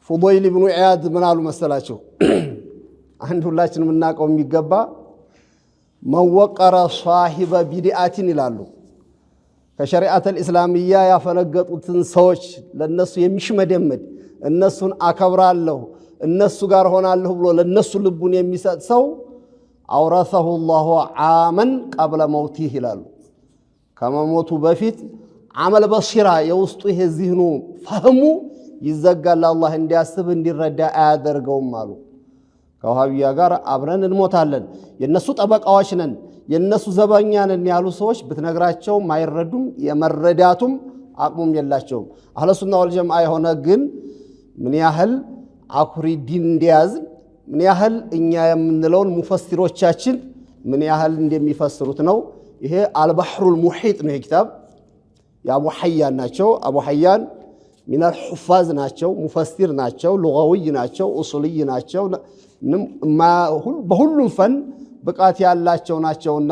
ፉضይል ኢብኑ ኢያድ ምን አሉ መሰላችሁ? አንድ ሁላችንም እናቀው የሚገባ መወቀረ ሷሂበ ቢድአቲን ይላሉ። ከሸሪዓተል ኢስላሚያ ያፈነገጡትን ሰዎች ለነሱ የሚሽመደመድ እነሱን አከብራለሁ እነሱ ጋር ሆናለሁ ብሎ ለነሱ ልቡን የሚሰጥ ሰው አውረሰሁ الله ዓመን ቀብለ መውቲህ ይላሉ። ከመሞቱ በፊት ዓመል በሲራ የውስጡ ይሄ ዚህኑ ፈህሙ ይዘጋል። አላህ እንዲያስብ እንዲረዳ አያደርገውም አሉ። ከውሃቢያ ጋር አብረን እንሞታለን የነሱ ጠበቃዎች ነን የነሱ ዘበኛ ነን ያሉ ሰዎች ብትነግራቸው ማይረዱም የመረዳቱም አቅሙም የላቸውም። አህለ ሱና ወል ጀማዓ የሆነ ግን ምን ያህል አኩሪ ዲን እንዲያዝ ምን ያህል እኛ የምንለውን ሙፈሲሮቻችን ምን ያህል እንደሚፈስሩት ነው። ይሄ አልባህሩል ሙሂጥ ነው ኪታብ የአቡ ሐያን ናቸው። አቡ ሐያን ሚነል ሑፋዝ ናቸው፣ ሙፈሲር ናቸው፣ ሉጋዊ ናቸው፣ ኡሱልይ ናቸው። በሁሉም ፈን ብቃት ያላቸው ናቸውና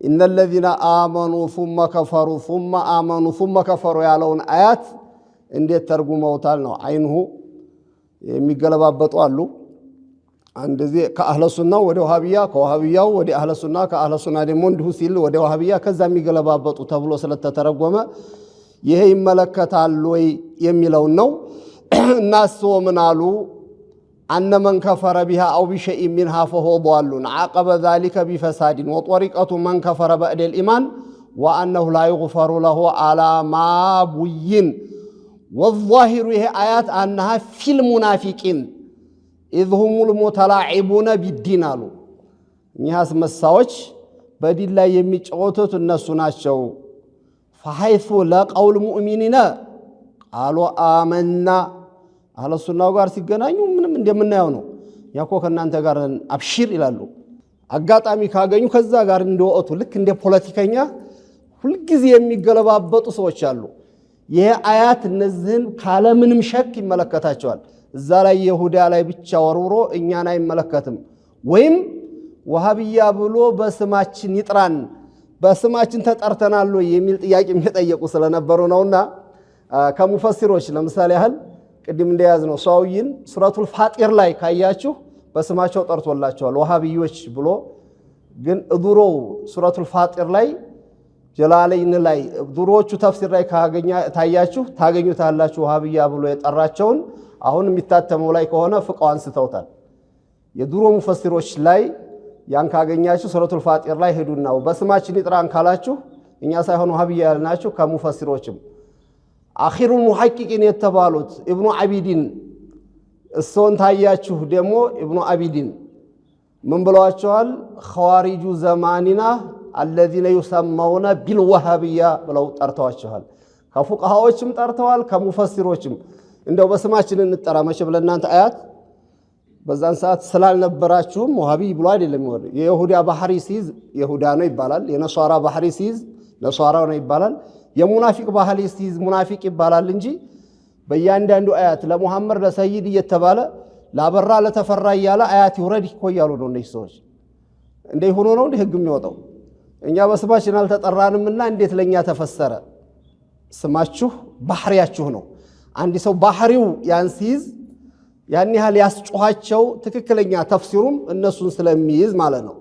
ኢነ الذين آمنوا ثم كفروا ثم آمنوا ثم كفروا ያለውን አያት እንዴት ተርጉመውታል ነው። አይንሁ የሚገለባበጡ አሉ። አንደዚህ ከአህለ ሱና ወደ ወሃቢያ ከወሃቢያው ወደ አህለ ሱና ከአህለ ሱና ደግሞ እንዲሁ ሲል ወደ ወሃቢያ ከዛ የሚገለባበጡ ተብሎ ስለተተረጎመ ይሄ ይመለከታል ወይ የሚለው ነው። እናስ ምን አሉ أن من كفر بها أو بشيء منها فهو ضال عاقب ذلك بفساد وطريقة من كفر بعد الإيمان وأنه لا يغفر له على ما بين والظاهر هي آيات أنها في المنافقين إذ هم المتلاعبون بالدين له نهاس مساوج بدل لا يميتعوتت الناس ناشو فحيث لا قول المؤمنين قالوا آمنا አህለ ሱናው ጋር ሲገናኙ ምንም እንደምናየው ነው። ያኮ ከናንተ ጋር አብሽር ይላሉ። አጋጣሚ ካገኙ ከዛ ጋር እንደወጡ ልክ እንደ ፖለቲከኛ ሁልጊዜ የሚገለባበጡ ሰዎች አሉ። ይሄ አያት እነዚህን ካለ ምንም ሸክ ይመለከታቸዋል። እዛ ላይ ይሁዳ ላይ ብቻ ወርውሮ እኛን አይመለከትም። ወይም ወሃቢያ ብሎ በስማችን ይጥራን በስማችን ተጠርተናል የሚል ጥያቄ የሚጠየቁ ስለነበሩ ነውና ከሙፈሲሮች ለምሳሌ ያህል ቅድም እንደያዝነው ሷውይን ሱረቱል ፋጢር ላይ ካያችሁ በስማቸው ጠርቶላቸዋል ወሃቢዮች ብሎ። ግን እዱሮ ሱረቱል ፋጢር ላይ ጀላለይን ላይ ዱሮቹ ተፍሲር ላይ ታያችሁ ታገኙታላችሁ ወሃቢያ ብሎ የጠራቸውን። አሁን የሚታተመው ላይ ከሆነ ፍቃው አንስተውታል። የዱሮ ሙፈሲሮች ላይ ያን ካገኛችሁ ሱረቱል ፋጢር ላይ ሄዱና በስማችን ይጥራን ካላችሁ እኛ ሳይሆን ወሃቢያ ያልናችሁ ከሙፈሲሮችም አኺሩል ሙሐቂቂን የተባሉት ኢብኑ አቢዲን እሶን ታያችሁ ደግሞ ኢብኑ አቢዲን ምን ብለዋቸዋል? ኸዋሪጁ ዘማኒና الذين يسمون بالوهابية ብለው ጠርተዋቸዋል። ከፉቃሃዎችም ጠርተዋል ከሙፈሲሮችም። እንደው በስማችን እንጠራ መቼም ለእናንተ አያት በዛን ሰዓት ስላልነበራችሁም ወሃቢ ብሎ አይደለም ይወር። የይሁዳ ባህሪ ሲይዝ ይሁዳ ነው ይባላል። የነሷራ ባህሪ ሲይዝ ነሷራ ነው ይባላል። የሙናፊቅ ባህል ሲይዝ ሙናፊቅ ይባላል እንጂ በእያንዳንዱ አያት ለሙሐመድ ለሰይድ እየተባለ ላበራ ለተፈራ እያለ አያት ይወረድ ይቆያሉ ነው። እነዚህ ሰዎች እንደ ሆኖ ነው እንደ ህግ የሚወጣው። እኛ በስማችን አልተጠራንምና እንዴት ለኛ ተፈሰረ? ስማችሁ ባህሪያችሁ ነው። አንድ ሰው ባህሪው ያን ሲይዝ ያን ያህል ያስጮሃቸው ትክክለኛ ተፍሲሩም እነሱን ስለሚይዝ ማለት ነው።